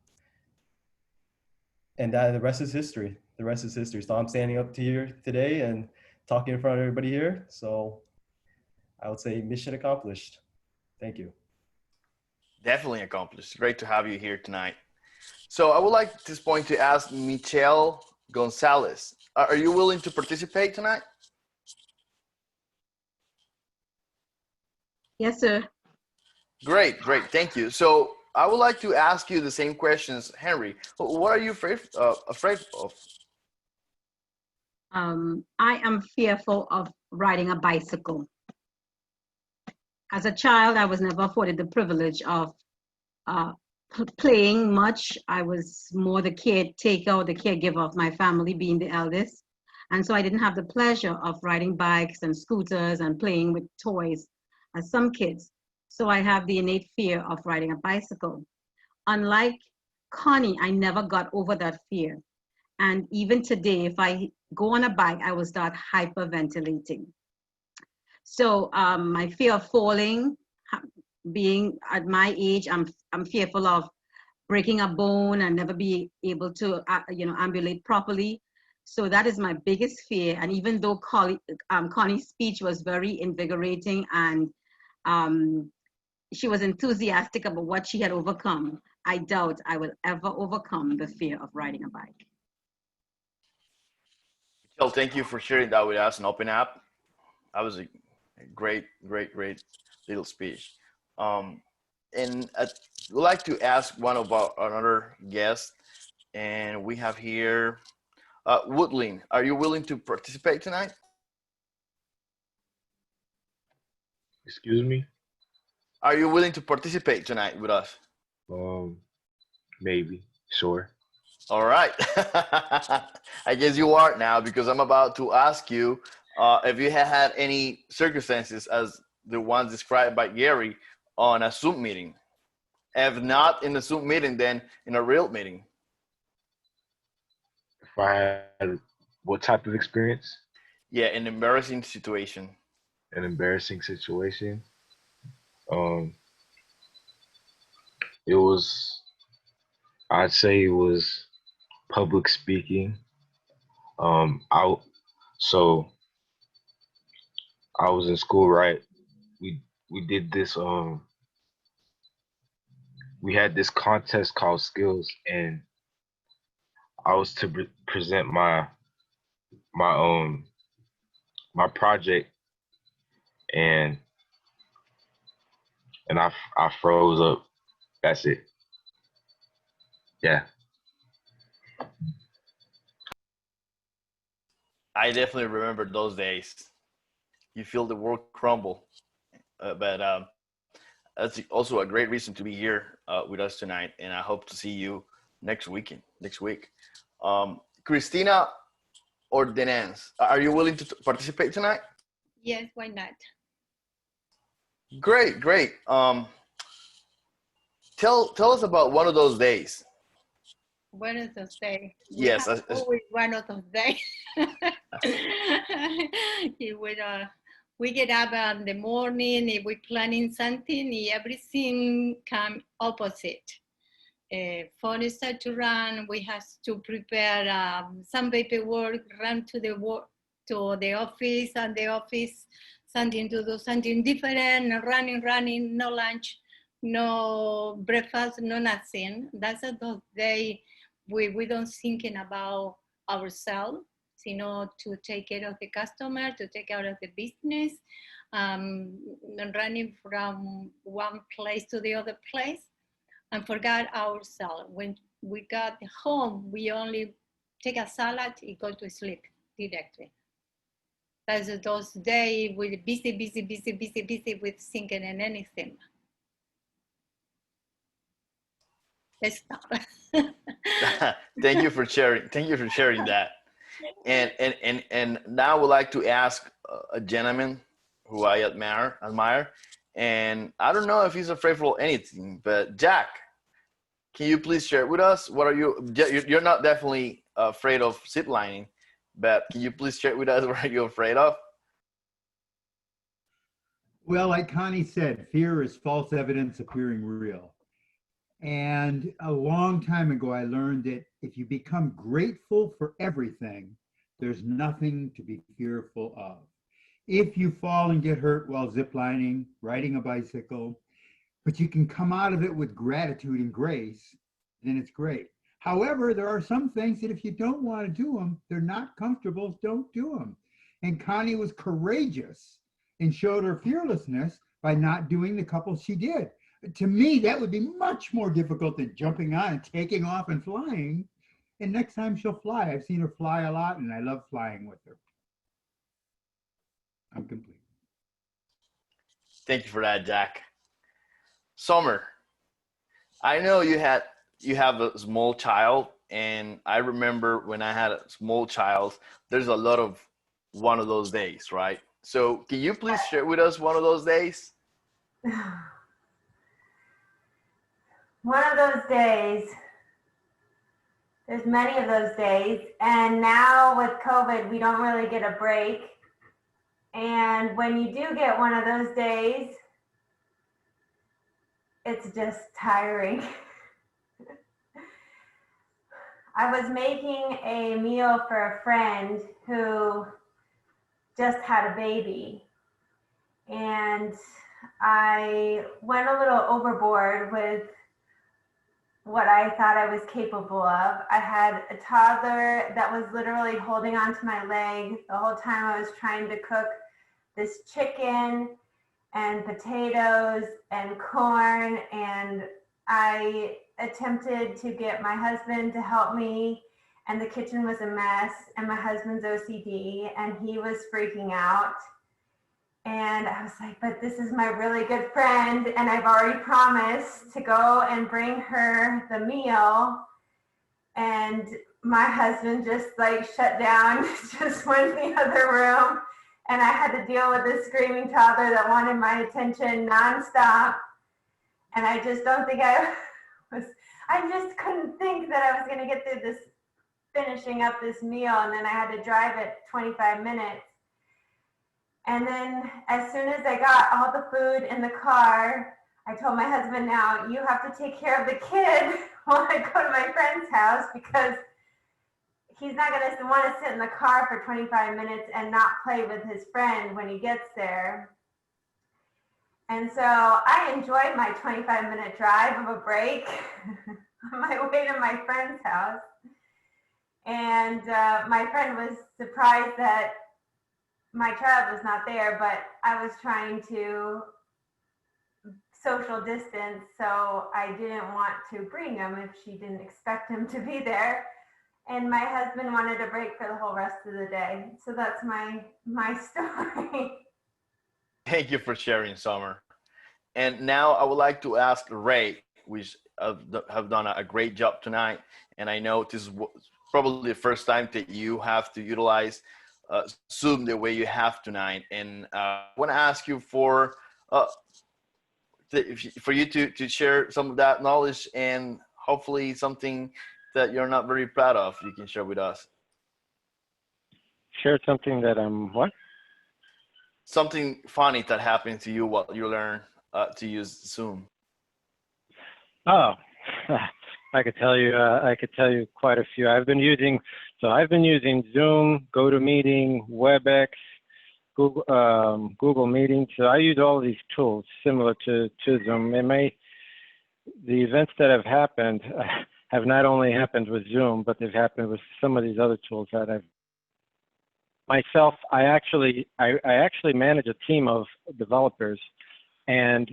And the rest is history. The rest is history. So I'm standing up here today and talking in front of everybody here. So I would say mission accomplished. Thank you. Definitely accomplished. Great to have you here tonight. So I would like at this point to ask Michelle Gonzalez, are you willing to participate tonight? Yes, sir. Great, great. Thank you. So I would like to ask you the same questions, Henry. What are you afraid of? I am fearful of riding a bicycle. As a child, I was never afforded the privilege of playing much. I was more the caretaker or the caregiver of my family, being the eldest. And so I didn't have the pleasure of riding bikes and scooters and playing with toys as some kids. So I have the innate fear of riding a bicycle. Unlike Connie, I never got over that fear. And even today, if I go on a bike, I will start hyperventilating. So my fear of falling, being at my age, I'm fearful of breaking a bone and never be able to ambulate properly. So that is my biggest fear. And even though Connie's speech was very invigorating and she was enthusiastic about what she had overcome, I doubt I will ever overcome the fear of riding a bike. Michelle, thank you for sharing that with us and open up. That was a great little speech. And I would like to ask one of another guests, and we have here Woodlyn. Are you willing to participate tonight? Excuse me? Are you willing to participate tonight with us? Maybe, sure. All right. I guess you are now, because I'm about to ask you if you have had any circumstances as the ones described by Gary on a Zoom meeting. If not in a Zoom meeting, then in a real meeting. If I had what type of experience? Yeah, an embarrassing situation. An embarrassing situation. I'd say it was public speaking. So I was in school, right? We did this. We had this contest called Skills, and I was to present my project, and I froze up. That's it. Yeah. I definitely remember those days. You feel the world crumble, but that's also a great reason to be here with us tonight, and I hope to see you next week. Christina Ordenance, are you willing to participate tonight? Yes, why not? Great. Tell us about one of those days. One of those days. Yes. Always one of those days. We get up in the morning, if we're planning something, everything comes opposite. Phone start to run, we have to prepare some paperwork, run to the office, and the office something to do something different, running, no lunch. no breakfast, no nothing. That's a those day we don't thinking about ourselves, to take care of the customer, to take care of the business, running from one place to the other place, and forgot ourselves. When we got home, we only take a salad and go to sleep directly. That's those days we busy with thinking and anything. Let's stop. Thank you for sharing. Thank you for sharing that. And now I would like to ask a gentleman who I admire, and I don't know if he's afraid for anything, but Jack, can you please share with us what are you're not definitely afraid of zip lining, but can you please share with us what are you afraid of? Well, like Connie said, fear is false evidence appearing real. And a long time ago, I learned that if you become grateful for everything, there's nothing to be fearful of. If you fall and get hurt while ziplining, riding a bicycle, but you can come out of it with gratitude and grace, then it's great. However, there are some things that if you don't want to do them, they're not comfortable, don't do them. And Connie was courageous and showed her fearlessness by not doing the couple she did. To me, that would be much more difficult than jumping on and taking off and flying. And next time she'll fly. I've seen her fly a lot, and I love flying with her. I'm complete. Thank you for that, Jack. Summer, I know you have a small child, and I remember when I had a small child, there's a lot of one of those days, right? So can you please share with us one of those days? One of those days, there's many of those days, and now with COVID, we don't really get a break. And when you do get one of those days, it's just tiring. I was making a meal for a friend who just had a baby, and I went a little overboard with what I thought I was capable of. I had a toddler that was literally holding onto my leg the whole time I was trying to cook this chicken and potatoes and corn, and I attempted to get my husband to help me, and the kitchen was a mess, and my husband's OCD, and he was freaking out. And I was like, but this is my really good friend, and I've already promised to go and bring her the meal. And my husband just like shut down, just went in the other room, and I had to deal with this screaming toddler that wanted my attention nonstop. And I just don't think I just couldn't think that I was gonna get through this, finishing up this meal, and then I had to drive it 25 minutes. And then as soon as I got all the food in the car, I told my husband, now you have to take care of the kid while I go to my friend's house, because he's not gonna want to sit in the car for 25 minutes and not play with his friend when he gets there. And so I enjoyed my 25-minute drive of a break on my way to my friend's house. And my friend was surprised that my child was not there, but I was trying to social distance, so I didn't want to bring him if she didn't expect him to be there. And my husband wanted a break for the whole rest of the day. So that's my story. Thank you for sharing, Summer. And now I would like to ask Ray, which have done a great job tonight. And I know this is probably the first time that you have to utilize Zoom the way you have tonight. And I want to ask you for you to share some of that knowledge, and hopefully something that you're not very proud of, you can share with us. Share something that I'm what? Something funny that happened to you while you learn to use Zoom. Oh, I could tell you quite a few. I've been using Zoom, GoToMeeting, WebEx, Google Meeting. So I use all of these tools similar to Zoom. It may the events that have happened have not only happened with Zoom, but they've happened with some of these other tools that I've myself. I actually manage a team of developers, and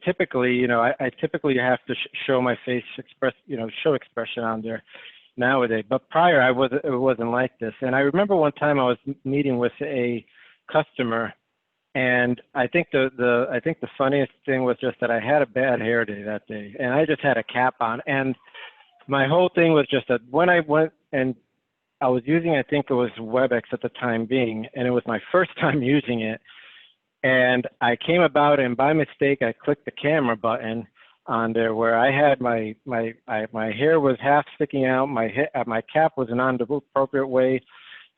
typically, I typically have to show my face, show expression on there nowadays. But prior, it wasn't like this. And I remember one time I was meeting with a customer, and I think the funniest thing was just that I had a bad hair day that day, and I just had a cap on, and my whole thing was just that when I went and I was using, I think it was WebEx at the time being, and it was my first time using it. And I came about, and by mistake, I clicked the camera button on there where I had my hair was half sticking out, my cap was not the appropriate way,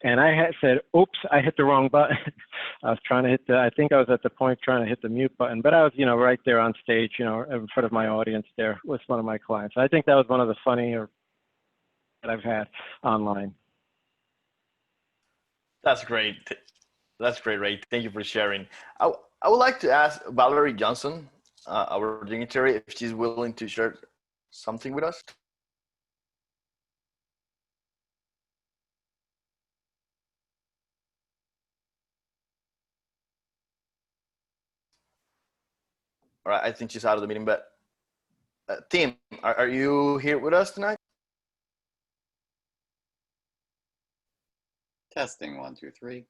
and I had said, "Oops, I hit the wrong button." I was trying to hit I think I was at the point trying to hit the mute button, but I was, right there on stage, in front of my audience there with one of my clients. I think that was one of the funnier that I've had online. That's great. That's great, Ray. Thank you for sharing. I would like to ask Valerie Johnson, our dignitary, if she's willing to share something with us. All right, I think she's out of the meeting, but Tim, are you here with us tonight? Testing 1, 2, 3.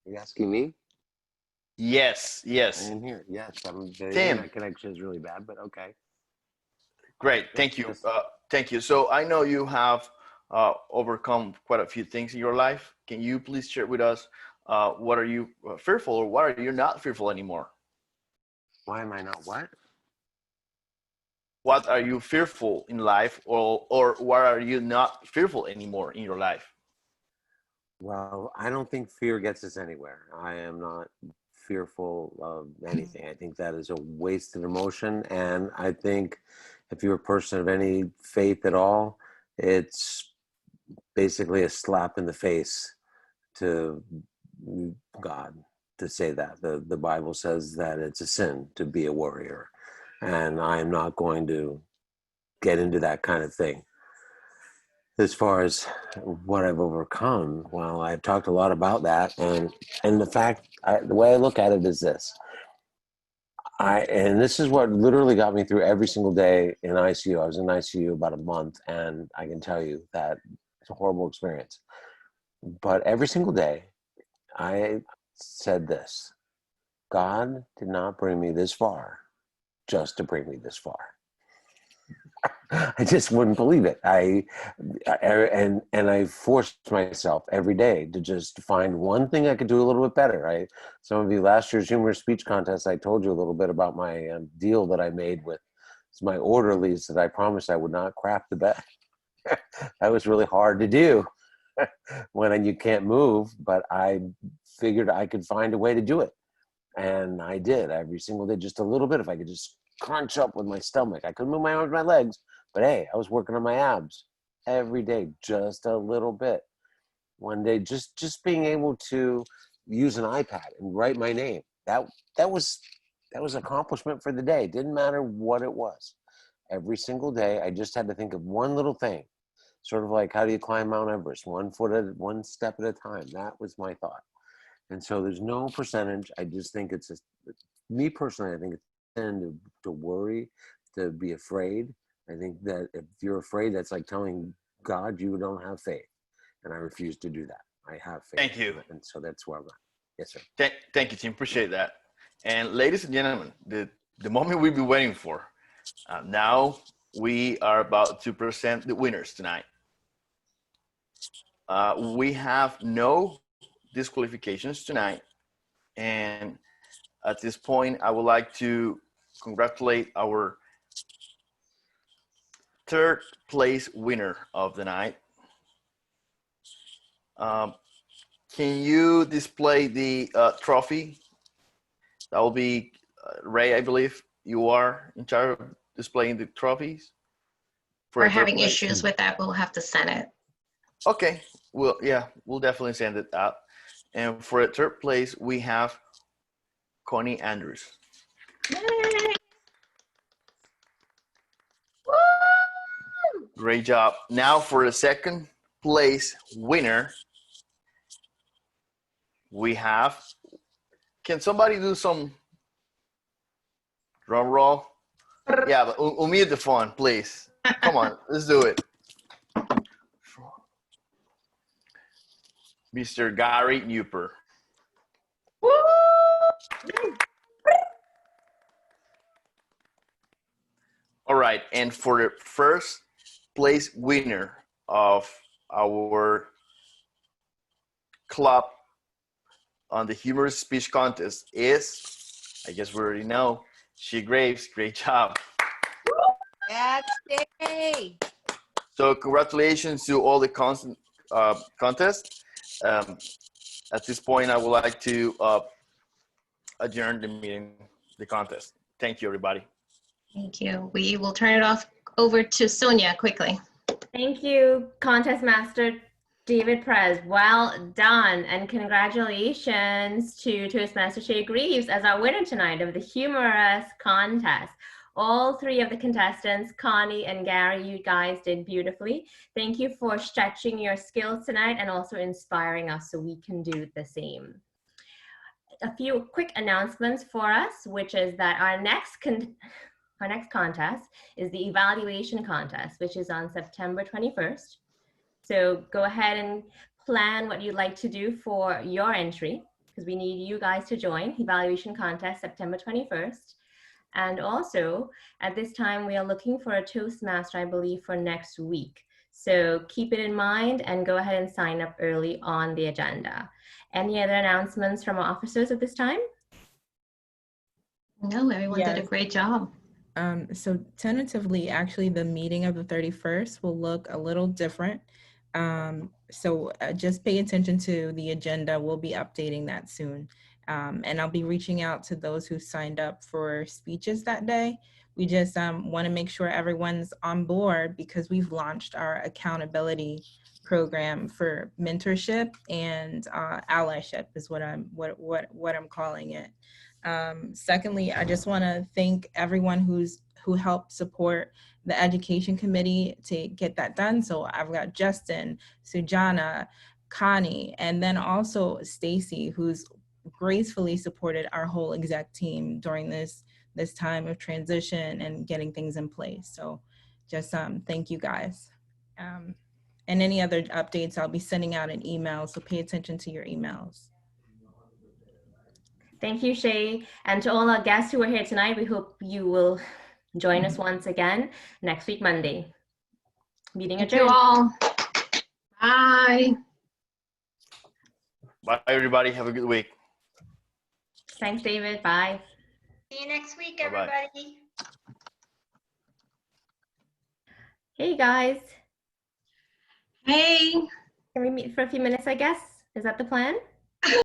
Are you asking me? Yes. I am here. Yes, the internet connection is really bad, but okay. Great, thank you. Thank you. So I know you have overcome quite a few things in your life. Can you please share with us what are you fearful, or why are you not fearful anymore? Why am I not what? What are you fearful in life, or why are you not fearful anymore in your life? Well, I don't think fear gets us anywhere. I am not fearful of anything. I think that is a wasted emotion. And I think if you're a person of any faith at all, it's basically a slap in the face to God to say that. The Bible says that it's a sin to be a warrior. And I'm not going to get into that kind of thing. As far as what I've overcome, well, I've talked a lot about that, and the fact, the way I look at it is this. And this is what literally got me through every single day in ICU. I was in ICU about a month, and I can tell you that it's a horrible experience. But every single day, I said this: God did not bring me this far just to bring me this far. I just wouldn't believe it. I forced myself every day to just find one thing I could do a little bit better. Some of you, last year's Humorous Speech Contest, I told you a little bit about my deal that I made with my orderlies that I promised I would not crap the bed. That was really hard to do when you can't move, but I figured I could find a way to do it. And I did every single day, just a little bit. If I could just crunch up with my stomach. I couldn't move my arms, my legs, but hey, I was working on my abs every day, just a little bit. One day, just being able to use an iPad and write my name, that was accomplishment for the day. It didn't matter what it was. Every single day, I just had to think of one little thing, sort of like, how do you climb Mount Everest? One step at a time. That was my thought. And so there's no percentage. I just think it's me personally, I think it's to worry, to be afraid. I think that if you're afraid, that's like telling God you don't have faith. And I refuse to do that. I have faith. Thank you. And so that's where I'm at. Yes, sir. Thank you, Tim. Appreciate that. And ladies and gentlemen, the moment we've been waiting for. Now we are about to present the winners tonight. We have no disqualifications tonight. And at this point, I would like to congratulate our third place winner of the night. Can you display the trophy? That will be Ray, I believe you are in charge of displaying the trophies. We're having issues with that. We'll have to send it. Okay, we'll definitely send it out. And for a third place, we have Connie Andrews. Yay! Great job. Now for the second place winner, we have, can somebody do some drum roll? Yeah, but unmute the phone, please. Come on, let's do it. Mr. Gary Newper. All right, and for the first place winner of our club on the humorous speech contest is, I guess we already know, She Graves. Great job. That's it. So congratulations to all the contests. At this point, I would like to adjourn the meeting, the contest. Thank you, everybody. Thank you. We will turn it off over to Sonia quickly. Thank you, Contest Master David Perez. Well done, and congratulations to Toastmaster Shay Greaves as our winner tonight of the Humorous contest. All three of the contestants, Connie and Gary, you guys did beautifully. Thank you for stretching your skills tonight and also inspiring us so we can do the same. A few quick announcements for us, which is that our next contest is the evaluation contest, which is on September 21st. So go ahead and plan what you'd like to do for your entry, because we need you guys to join evaluation contest September 21st. And also at this time, we are looking for a Toastmaster, I believe, for next week. So keep it in mind and go ahead and sign up early on the agenda. Any other announcements from our officers at this time? No, everyone did a Yes. great job. So tentatively, actually, the meeting of the 31st will look a little different. So just pay attention to the agenda. We'll be updating that soon. And I'll be reaching out to those who signed up for speeches that day. We just want to make sure everyone's on board because we've launched our accountability program for mentorship and allyship is what I'm calling it. Secondly, I just want to thank everyone who helped support the education committee to get that done. So I've got Justin, Sujana, Connie, and then also Stacy, who's gracefully supported our whole exec team during this time of transition and getting things in place. So just thank you guys. And any other updates, I'll be sending out an email, so pay attention to your emails. Thank you, Shay. And to all our guests who are here tonight, we hope you will join us once again next week, Monday. Meeting Thank adjourned. you all. Bye. Bye, everybody. Have a good week. Thanks, David. Bye. See you next week, Bye-bye. everybody. Hey, guys. Hey. Can we meet for a few minutes, I guess? Is that the plan?